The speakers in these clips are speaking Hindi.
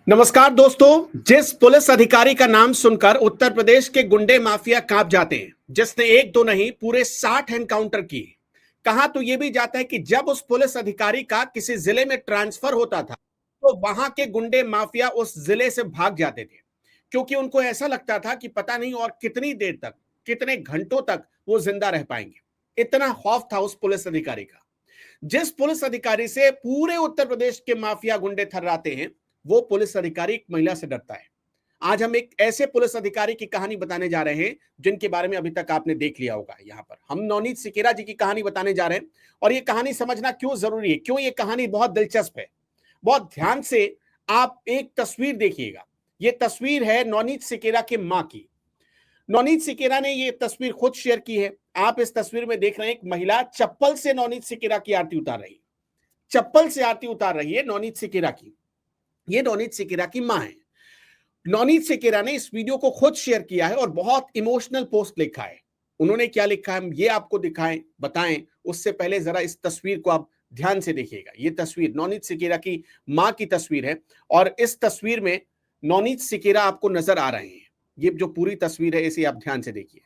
नमस्कार दोस्तों। जिस पुलिस अधिकारी का नाम सुनकर उत्तर प्रदेश के गुंडे माफिया कांप जाते हैं, जिसने एक दो नहीं पूरे 60 एनकाउंटर किए, कहा तो यह भी जाता है कि जब उस पुलिस अधिकारी का किसी जिले में ट्रांसफर होता था तो वहां के गुंडे माफिया उस जिले से भाग जाते थे, क्योंकि उनको ऐसा लगता था कि पता नहीं और कितनी देर तक, कितने घंटों तक वो जिंदा रह पाएंगे। इतना खौफ था उस पुलिस अधिकारी का। जिस पुलिस अधिकारी से पूरे उत्तर प्रदेश के माफिया गुंडे थर्राते हैं, वो पुलिस अधिकारी एक महिला से डरता है। आज हम एक ऐसे पुलिस अधिकारी की कहानी बताने जा रहे हैं जिनके बारे में अभी तक आपने देख लिया होगा। यहां पर हम नवनीत सिकेरा जी की कहानी बताने जा रहे हैं, और ये कहानी समझना क्यों जरूरी है, क्यों ये कहानी बहुत दिलचस्प है। बहुत ध्यान से आप एक तस्वीर देखिएगा। ये तस्वीर है नवनीत सिकेरा की मां की। नवनीत सिकेरा ने ये तस्वीर खुद शेयर की है। आप इस तस्वीर में देख रहे हैं एक महिला चप्पल से नवनीत सिकेरा की आरती उतार रही है। चप्पल से आरती उतार रही है नवनीत सिकेरा की। ये नवनीत सिकेरा की मां है। नवनीत सिकेरा ने इस वीडियो को खुद शेयर किया है और बहुत इमोशनल पोस्ट लिखा है। उन्होंने क्या लिखा है हम ये आपको दिखाएं, बताएं। उससे पहले जरा इस तस्वीर को आप ध्यान से देखिएगा। ये तस्वीर नवनीत सिकेरा की मां की तस्वीर है, और इस तस्वीर में नवनीत सिकेरा आपको नजर आ रहे हैं। ये जो पूरी तस्वीर है इसे आप ध्यान से देखिए।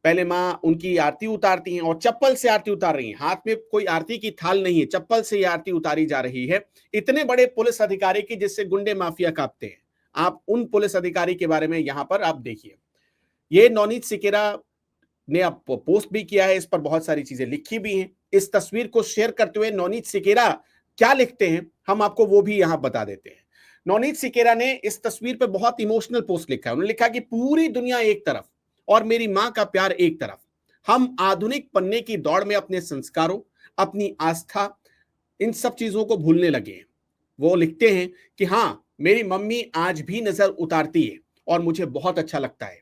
पहले मां उनकी आरती उतारती हैं और चप्पल से आरती उतार रही हैं। हाथ में कोई आरती की थाल नहीं है, चप्पल से ये आरती उतारी जा रही है। इतने बड़े पुलिस अधिकारी की जिससे गुंडे माफिया कांपते हैं। आप उन पुलिस अधिकारी के बारे में यहां पर आप देखिए। ये नवनीत सिकेरा ने अब पोस्ट भी किया है, इस पर बहुत सारी चीजें लिखी भी हैं। इस तस्वीर को शेयर करते हुए नवनीत सिकेरा क्या लिखते हैं हम आपको वो भी यहां बता देते हैं। नवनीत सिकेरा ने इस तस्वीर पर बहुत इमोशनल पोस्ट लिखा है। उन्होंने लिखा कि पूरी दुनिया एक तरफ और मेरी मां का प्यार एक तरफ। हम आधुनिक बनने की दौड़ में अपने संस्कारों, अपनी आस्था, इन सब चीजों को भूलने लगे हैं। वो लिखते हैं कि हां, मेरी मम्मी आज भी नजर उतारती है और मुझे बहुत अच्छा लगता है।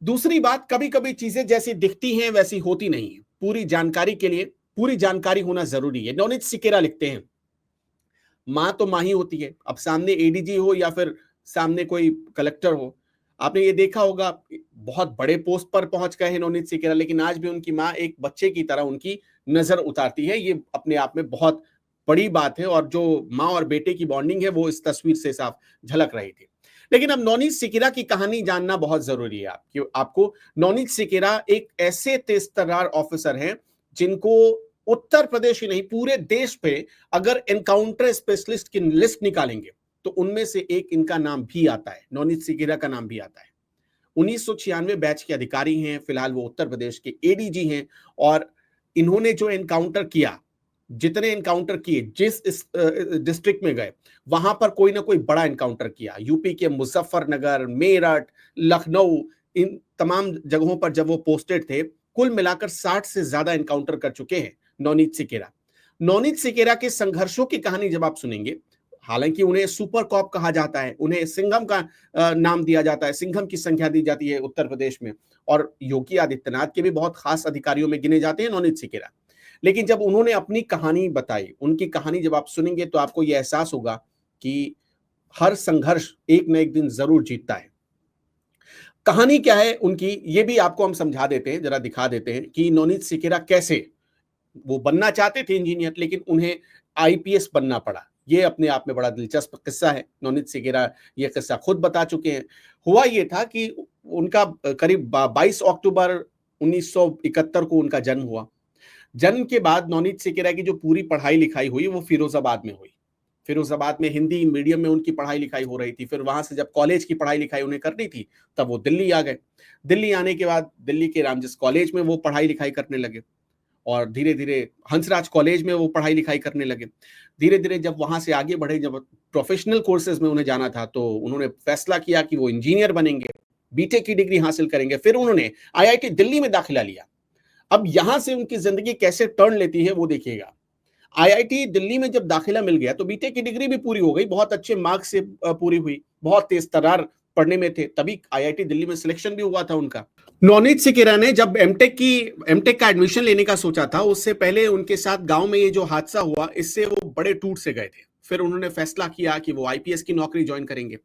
दूसरी बात, कभी कभी चीजें जैसी दिखती हैं वैसी होती नहीं है। पूरी जानकारी के लिए पूरी जानकारी होना जरूरी है। नवनीत सिकेरा लिखते हैं मां तो मां ही होती है। अब सामने एडीजी हो या फिर सामने कोई कलेक्टर हो, आपने ये देखा होगा बहुत बड़े पोस्ट पर पहुंच गए हैं नवनीत सिकेरा, लेकिन आज भी उनकी मां एक बच्चे की तरह उनकी नजर उतारती है। ये अपने आप में बहुत बड़ी बात है, और जो मां और बेटे की बॉन्डिंग है वो इस तस्वीर से साफ झलक रही थी। लेकिन अब नवनीत सिकेरा की कहानी जानना बहुत जरूरी है आपको। नवनीत सिकेरा एक ऐसे तेज तर्रार ऑफिसर हैं जिनको उत्तर प्रदेश ही नहीं पूरे देश पे अगर एनकाउंटर स्पेशलिस्ट की लिस्ट निकालेंगे तो उनमें से एक इनका नाम भी आता है, नवनीत सिकेरा का नाम भी आता है। 1996 बैच के अधिकारी हैं। फिलहाल वो उत्तर प्रदेश के एडीजी हैं, और इन्होंने जो एनकाउंटर किया, जितने एनकाउंटर किए, जिस डिस्ट्रिक्ट में गए वहां पर कोई ना कोई बड़ा एनकाउंटर किया। यूपी के मुजफ्फरनगर, मेरठ, लखनऊ, इन तमाम जगहों पर जब वो पोस्टेड थे, कुल मिलाकर 60 से ज्यादा एनकाउंटर कर चुके हैं नवनीत सिकेरा। नवनीत सिकेरा के संघर्षों की कहानी जब आप सुनेंगे, हालांकि उन्हें सुपर कॉप कहा जाता है, उन्हें सिंघम का नाम दिया जाता है, सिंघम की संख्या दी जाती है उत्तर प्रदेश में, और योगी आदित्यनाथ के भी बहुत खास अधिकारियों में गिने जाते हैं नवनीत सिकेरा। लेकिन जब उन्होंने अपनी कहानी बताई, उनकी कहानी जब आप सुनेंगे तो आपको यह एहसास होगा कि हर संघर्ष एक न एक दिन जरूर जीतता है। कहानी क्या है उनकी, ये भी आपको हम समझा देते हैं, जरा दिखा देते हैं कि नवनीत सिकेरा कैसे, वो बनना चाहते थे इंजीनियर, लेकिन उन्हें आईपीएस बनना पड़ा। ये अपने आप में बड़ा दिलचस्प किस्सा है। नवनीत सिकेरा ये किस्सा खुद बता चुके हैं। हुआ ये था कि उनका करीब 22 अक्टूबर 1971 को उनका जन्म हुआ। जन्म के बाद नवनीत सिकेरा की जो पूरी पढ़ाई लिखाई हुई वो फिरोजाबाद में हुई। फिरोजाबाद में हिंदी मीडियम में उनकी पढ़ाई लिखाई हो रही थी। फिर वहां से जब कॉलेज की पढ़ाई लिखाई उन्हें करनी थी तब वो दिल्ली आ गए। दिल्ली आने के बाद दिल्ली के रामजस कॉलेज में वो पढ़ाई लिखाई करने लगे, और धीरे धीरे हंसराज कॉलेज में वो पढ़ाई लिखाई करने लगे। धीरे धीरे जब वहां से आगे बढ़े, जब प्रोफेशनल कोर्सेज में उन्हें जाना था, तो उन्होंने फैसला किया कि वो इंजीनियर बनेंगे, बीटेक की डिग्री हासिल करेंगे। फिर उन्होंने आईआईटी दिल्ली में दाखिला लिया। अब यहां से उनकी जिंदगी कैसे टर्न लेती है वो देखिएगा। आईआईटी दिल्ली में जब दाखिला मिल गया तो बीटेक की डिग्री भी पूरी हो गई, बहुत अच्छे मार्क्स से पूरी हुई, बहुत तेज तर्रार पढ़ने में थे, तभी आईआईटी दिल्ली में सिलेक्शन भी हुआ था उनका। नवनीत सिकेरा ने जब एमटेक का एडमिशन लेने का सोचा था, उससे पहले उनके साथ गांव में ये जो हादसा हुआ, इससे वो बड़े टूट से गए थे। फिर उन्होंने फैसला किया कि वो आईपीएस की नौकरी ज्वाइन करेंगे।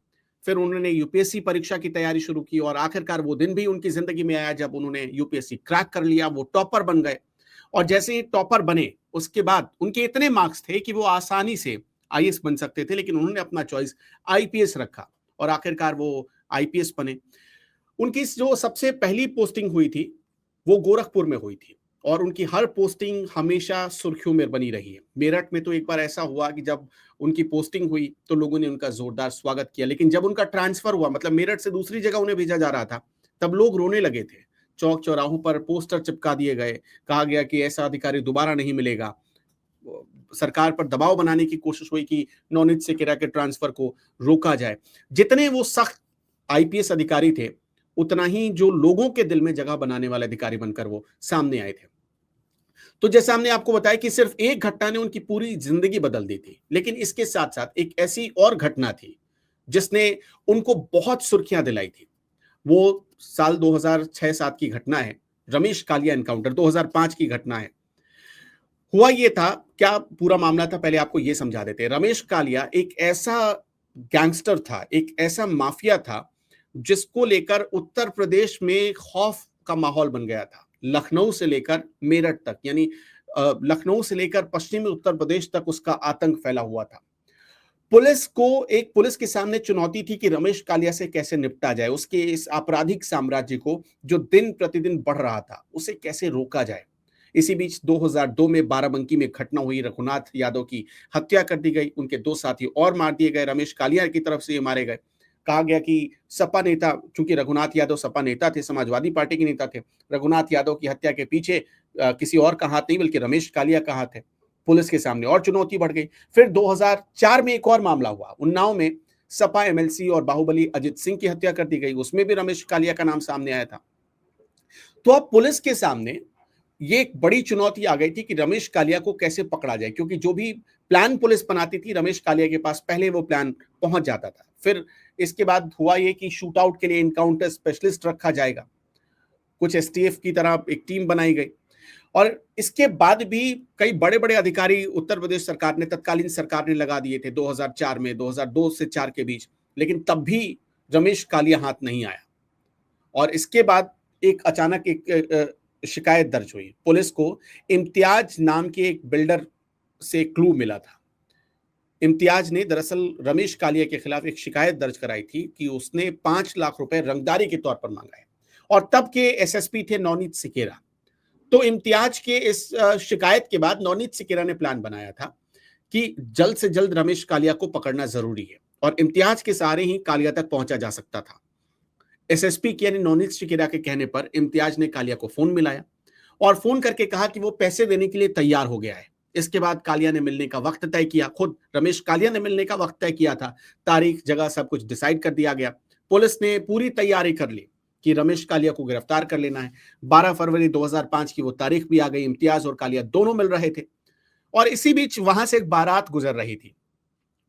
फिर उन्होंने यूपीएससी परीक्षा की तैयारी शुरू की, और आखिरकार वो दिन भी उनकी जिंदगी में आया जब उन्होंने यूपीएससी क्रैक कर लिया, वो टॉपर बन गए। और जैसे ही टॉपर बने उसके बाद उनके इतने मार्क्स थे कि वो आसानी से आईएएस बन सकते थे, लेकिन उन्होंने अपना चॉइस आईपीएस रखा और आखिरकार वो आईपीएस बने। उनकी जो सबसे पहली पोस्टिंग हुई थी वो गोरखपुर में हुई थी और उनकी हर पोस्टिंग हमेशा सुर्खियों में बनी रही है। मेरठ में तो एक बार ऐसा हुआ कि जब उनकी पोस्टिंग हुई तो लोगों ने उनका जोरदार स्वागत किया, लेकिन जब उनका ट्रांसफर हुआ, मतलब मेरठ से दूसरी जगह उन्हें भेजा जा रहा था, तब लोग रोने लगे थे। चौक चौराहों पर पोस्टर चिपका दिए गए, कहा गया कि ऐसा अधिकारी दोबारा नहीं मिलेगा। सरकार पर दबाव बनाने की कोशिश हुई कि नवनीत सिकिरा के ट्रांसफर को रोका जाए। जितने वो सख्त आईपीएस अधिकारी थे, उतना ही जो लोगों के दिल में जगह बनाने वाले अधिकारी बनकर वो सामने आए थे। तो जैसे हमने आपको बताया कि सिर्फ एक घटना ने उनकी पूरी जिंदगी बदल दी थी, लेकिन इसके साथ साथ एक ऐसी और घटना थी जिसने उनको बहुत सुर्खियां दिलाई थी। वो साल 2006-7 की घटना है, रमेश कालिया एनकाउंटर 2005 की घटना है। हुआ ये था, क्या पूरा मामला था पहले आपको ये समझा देते हैं। रमेश कालिया एक ऐसा गैंगस्टर था, एक ऐसा माफिया था जिसको लेकर उत्तर प्रदेश में खौफ का माहौल बन गया था। लखनऊ से लेकर मेरठ तक, यानी लखनऊ से लेकर पश्चिमी उत्तर प्रदेश तक उसका आतंक फैला हुआ था। पुलिस के सामने चुनौती थी कि रमेश कालिया से कैसे निपटा जाए, उसके इस आपराधिक साम्राज्य को जो दिन प्रतिदिन बढ़ रहा था, उसे कैसे रोका जाए। इसी बीच 2002 में बाराबंकी में घटना हुई, रघुनाथ यादव की हत्या कर दी गई, उनके 2 साथी और मार दिए गए, रमेश कालिया की तरफ से ये मारे गए। कहा गया कि सपा नेता, चूंकि रघुनाथ यादव सपा नेता थे, समाजवादी पार्टी के नेता थे, रघुनाथ यादव की हत्या के पीछे किसी और का हाथ नहीं बल्कि रमेश कालिया का हाथ है। पुलिस के सामने और चुनौती बढ़ गई। फिर 2004 में एक और मामला हुआ, उन्नाव में सपा एमएलसी और बाहुबली अजित सिंह की हत्या कर दी गई, उसमें भी रमेश कालिया का नाम सामने आया था। तो अब पुलिस के सामने ये एक बड़ी चुनौती आ गई थी कि रमेश कालिया को कैसे पकड़ा जाए, क्योंकि जो भी प्लान पुलिस बनाती थी, रमेश कालिया के पास पहले वो प्लान पहुंच जाता था। फिर इसके बाद हुआ ये कि शूट आउट के लिए एनकाउंटर स्पेशलिस्ट रखा जाएगा, कुछ एसटीएफ की तरह एक टीम बनाई गई। और इसके बाद भी कई बड़े बड़े अधिकारी उत्तर प्रदेश सरकार ने, तत्कालीन सरकार ने लगा दिए थे 2004 में, 2002 से 4 के बीच, लेकिन तब भी रमेश कालिया हाथ नहीं आया। और इसके बाद एक अचानक एक शिकायत दर्ज हुई। पुलिस को इम्तियाज नाम के एक बिल्डर से क्लू मिला था। इम्तियाज ने दरअसल रमेश कालिया के खिलाफ एक शिकायत दर्ज कराई थी कि उसने 5 लाख रुपए रंगदारी के तौर पर मांगा है, और तब के एसएसपी थे नवनीत सिकेरा। तो इम्तियाज के इस शिकायत के बाद नवनीत सिकेरा ने प्लान बनाया था कि जल्द से जल्द रमेश कालिया को पकड़ना जरूरी है, और इम्तियाज के सहारे ही कालिया तक पहुंचा जा सकता था। एसएसपी यानी नवनीत सिकेरा के कहने पर इम्तियाज ने कालिया को फोन मिलाया और फोन करके कहा कि वो पैसे देने के लिए तैयार हो गया है। इसके बाद कालिया ने मिलने का वक्त तय किया, खुद रमेश कालिया ने मिलने का वक्त तय किया था, तारीख जगह सब कुछ डिसाइड कर दिया गया। पुलिस ने पूरी तैयारी कर ली कि रमेश कालिया को गिरफ्तार कर लेना है। 12 फरवरी 2005 की वो तारीख भी आ गई, इम्तियाज और कालिया दोनों मिल रहे थे। और इसी बीच वहां से एक बारात गुजर रही थी।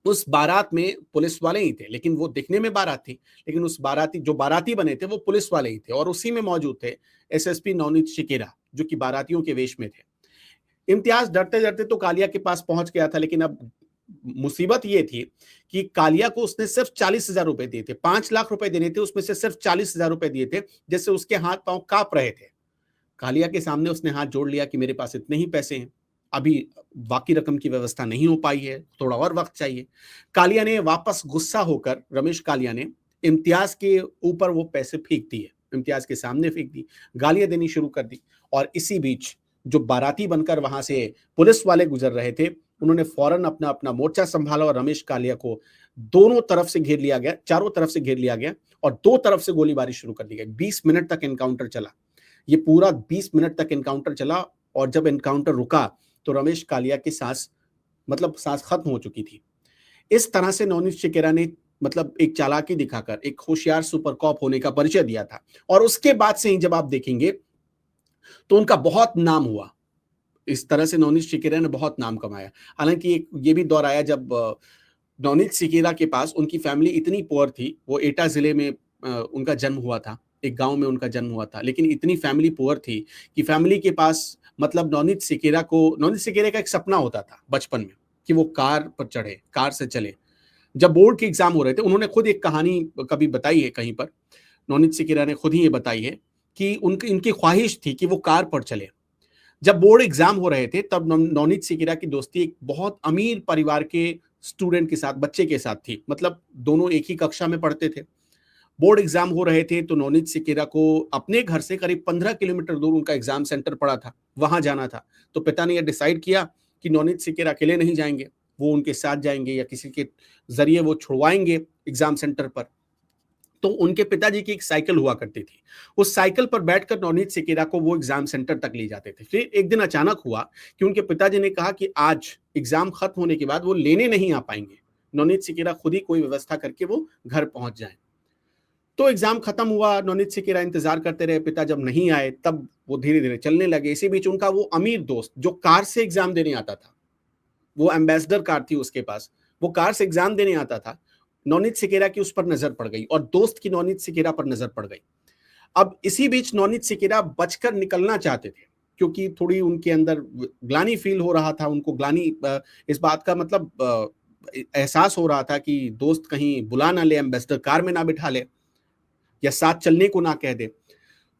उस बारात में पुलिस वाले ही थे, लेकिन वो दिखने में बारात थी, लेकिन उस बाराती बने थे वो पुलिस वाले ही थे, और उसी में मौजूद थे एसएसपी नवनीत सिकेरा, जो कि बारातियों के वेश में थे। इम्तियाज डरते डरते तो कालिया के पास पहुंच गया था, लेकिन अब मुसीबत ये थी कि कालिया को उसने सिर्फ 40,000 रुपए दिए थे। 5 लाख रुपए देने थे, उसमें से सिर्फ 40,000 रुपए दिए थे, जिससे उसके हाथ पांव कांप रहे थे। कालिया के सामने उसने हाथ जोड़ लिया कि मेरे पास इतने ही पैसे हैं, अभी बाकी रकम की व्यवस्था नहीं हो पाई है, थोड़ा और वक्त चाहिए। कालिया ने वापस गुस्सा होकर, रमेश कालिया ने इम्तियाज के ऊपर वो पैसे फेंक दिए, इम्तियाज के सामने फेंक दी, गालियां देनी शुरू कर दी। और इसी बीच जो बाराती बनकर वहां से पुलिस वाले गुजर रहे थे, उन्होंने फौरन अपना अपना मोर्चा संभाला और रमेश कालिया को दोनों तरफ से घेर लिया गया, चारों तरफ से घेर लिया गया और दो तरफ से गोलीबारी शुरू कर दी गई। 20 मिनट तक एनकाउंटर चला, ये पूरा 20 मिनट तक एनकाउंटर चला। और जब एनकाउंटर रुका तो रमेश कालिया की सांस खत्म हो चुकी थी। इस तरह से नवनीत सिकेरा ने एक चालाकी दिखाकर एक होशियार सुपर कॉप होने का परिचय दिया था। और उसके बाद से ही जब आप देखेंगे तो उनका बहुत नाम हुआ। इस तरह से नवनीत सिकेरा ने बहुत नाम कमाया। हालांकि एक ये भी दौर आया जब नवनीत सिकेरा के पास उनकी फैमिली इतनी पुअर थी, वो एटा जिले में उनका जन्म हुआ था, एक गांव में उनका जन्म हुआ था, लेकिन इतनी फैमिली पुअर थी कि फैमिली के पास नवनीत सिकेरा का एक सपना होता था बचपन में कि वो कार पर चढ़े, कार से चले। जब बोर्ड के एग्जाम हो रहे थे, उन्होंने खुद एक कहानी कभी बताई है कहीं पर, नवनीत सिकेरा ने खुद ही ये बताई है कि इनकी ख्वाहिश थी कि वो कार पर चले। जब बोर्ड एग्जाम हो रहे थे तब नवनीत सिकेरा की दोस्ती एक बहुत अमीर परिवार के स्टूडेंट के साथ, बच्चे के साथ थी। मतलब दोनों एक ही कक्षा में पढ़ते थे। बोर्ड एग्जाम हो रहे थे तो नवनीत सिकेरा को अपने घर से करीब 15 किलोमीटर दूर उनका एग्जाम सेंटर पड़ा था, वहां जाना था। तो पिता ने यह डिसाइड किया कि नवनीत सिकेरा अकेले नहीं जाएंगे, वो उनके साथ जाएंगे या किसी के जरिए वो छुड़वाएंगे एग्जाम सेंटर पर। तो उनके पिताजी की एक साइकिल हुआ करती थी, उस साइकिल पर बैठकर नवनीत सिकेरा को वो एग्जाम सेंटर तक ले जाते थे। फिर एक दिन अचानक हुआ कि उनके पिताजी ने कहा कि आज एग्जाम खत्म होने के बाद वो लेने नहीं आ पाएंगे, नवनीत सिकेरा खुद ही कोई व्यवस्था करके वो घर पहुंच जाए। तो एग्जाम खत्म हुआ, नवनीत सिकेरा इंतजार करते रहे, पिता जब नहीं आए तब वो धीरे धीरे चलने लगे। इसी बीच उनका वो अमीर दोस्त जो कार से एग्जाम देने आता था, वो एम्बेसडर कार थी उसके पास, वो कार से एग्जाम देने आता था, नवनीत सिकेरा की उस पर नजर पड़ गई और दोस्त की नवनीत सिकेरा पर नजर पड़ गई। अब इसी बीच नवनीत सिकेरा बचकर निकलना चाहते थे क्योंकि थोड़ी उनके अंदर ग्लानी फील हो रहा था, उनको ग्लानी इस बात का मतलब एहसास हो रहा था कि दोस्त कहीं बुला ना ले, एम्बेसडर कार में ना बिठा ले या साथ चलने को ना कह दे।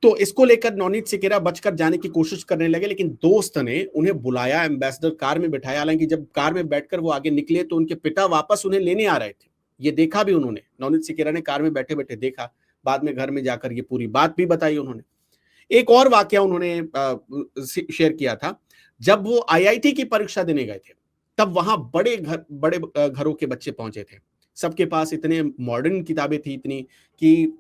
तो इसको लेकर नवनीत सिकेरा बचकर जाने की कोशिश करने लगे, लेकिन दोस्त ने उन्हें बुलाया, एम्बेसडर कार में बिठाया। हालांकि जब कार में बैठकर वो आगे निकले तो उनके पिता वापस उन्हें लेने आ रहे थे। ये देखा भी उन्होंने, नवनीत सिकेरा ने कार में बैठे बैठे देखा, बाद में घर में जाकर ये पूरी बात भी बताई उन्होंने। एक और वाकया उन्होंने शेयर किया था, जब वो आईआईटी की परीक्षा देने गए थे तब वहां बड़े घरों के बच्चे पहुंचे थे, सबके पास इतने मॉडर्न किताबें थी इतनी कि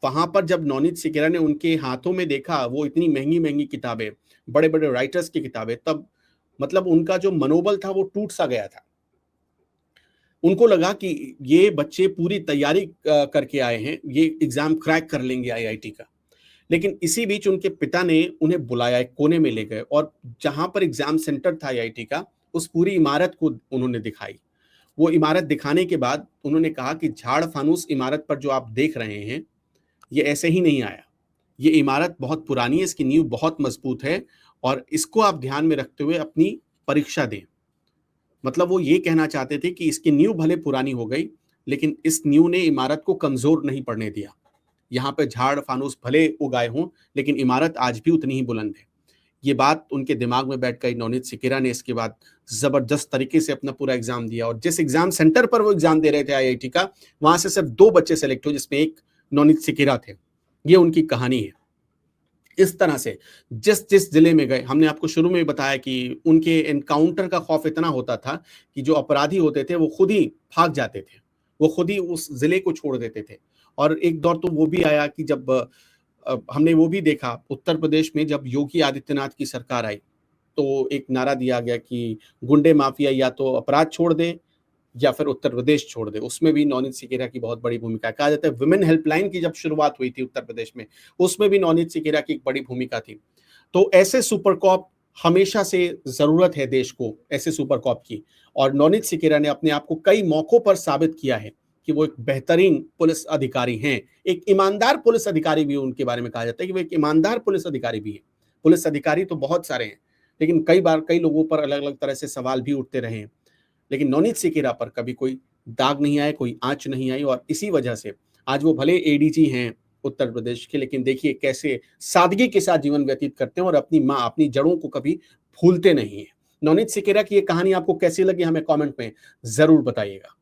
वहां पर जब नवनीत सिकेरा ने उनके हाथों में देखा वो इतनी महंगी महंगी किताबें, बड़े बड़े राइटर्स की किताबें, तब मतलब उनका जो मनोबल था वो टूट सा गया था। उनको लगा कि ये बच्चे पूरी तैयारी करके आए हैं, ये एग्जाम क्रैक कर लेंगे आईआईटी का। लेकिन इसी बीच उनके पिता ने उन्हें बुलाया, एक कोने में ले गए और जहां पर एग्जाम सेंटर था आईआईटी का, उस पूरी इमारत को उन्होंने दिखाई। वो इमारत दिखाने के बाद उन्होंने कहा कि झाड़ फानूस इमारत पर जो आप देख रहे हैं ये ऐसे ही नहीं आया, ये इमारत बहुत पुरानी है, इसकी नींव बहुत मजबूत है और इसको आप ध्यान में रखते हुए अपनी परीक्षा दें। मतलब वो ये कहना चाहते थे कि इसकी नींव भले पुरानी हो गई लेकिन इस नींव ने इमारत को कमजोर नहीं पड़ने दिया। यहाँ पे झाड़ फानूस भले उगाए हों लेकिन इमारत आज भी उतनी ही बुलंद है। ये बात उनके दिमाग में बैठ गई। नवनीत सिकेरा ने इसके बाद जबरदस्त तरीके से अपना पूरा एग्जाम दिया और जिस एग्जाम सेंटर पर वो एग्जाम दे रहे थे आईआईटी का, वहां से सिर्फ 2 बच्चे सेलेक्ट हुए जिसमें एक नवनीत सिकेरा थे। ये उनकी कहानी है। इस तरह से जिस जिस जिले में गए, हमने आपको शुरू में बताया कि उनके एनकाउंटर का खौफ इतना होता था कि जो अपराधी होते थे वो खुद ही भाग जाते थे, वो खुद ही उस जिले को छोड़ देते थे। और एक दौर तो वो भी आया कि जब हमने वो भी देखा उत्तर प्रदेश में, जब योगी आदित्यनाथ की सरकार आई तो एक नारा दिया गया कि गुंडे माफिया या तो अपराध छोड़ दे या फिर उत्तर प्रदेश छोड़ दे। उसमें भी नवनीत सिकेरा की बहुत बड़ी भूमिका है। कहा जाता है वुमेन हेल्पलाइन की जब शुरुआत हुई थी उत्तर प्रदेश में, उसमें भी नवनीत सिकेरा की एक बड़ी भूमिका थी। तो ऐसे सुपर कॉप हमेशा से जरूरत है देश को, ऐसे सुपर कॉप की। और नवनीत सिकेरा ने अपने आप को कई मौकों पर साबित किया है कि वो एक बेहतरीन पुलिस अधिकारी हैं, एक ईमानदार पुलिस अधिकारी भी। उनके बारे में कहा जाता है कि वो एक ईमानदार पुलिस अधिकारी भी है। पुलिस अधिकारी तो बहुत सारे हैं लेकिन कई बार कई लोगों पर अलग अलग तरह से सवाल भी उठते रहे हैं, लेकिन नवनीत सिकेरा पर कभी कोई दाग नहीं आया, कोई आंच नहीं आई। और इसी वजह से आज वो भले एडीजी हैं उत्तर प्रदेश के, लेकिन देखिए कैसे सादगी के साथ जीवन व्यतीत करते हैं और अपनी माँ, अपनी जड़ों को कभी भूलते नहीं है। नवनीत सिकेरा की ये कहानी आपको कैसी लगी हमें कमेंट में जरूर बताइएगा।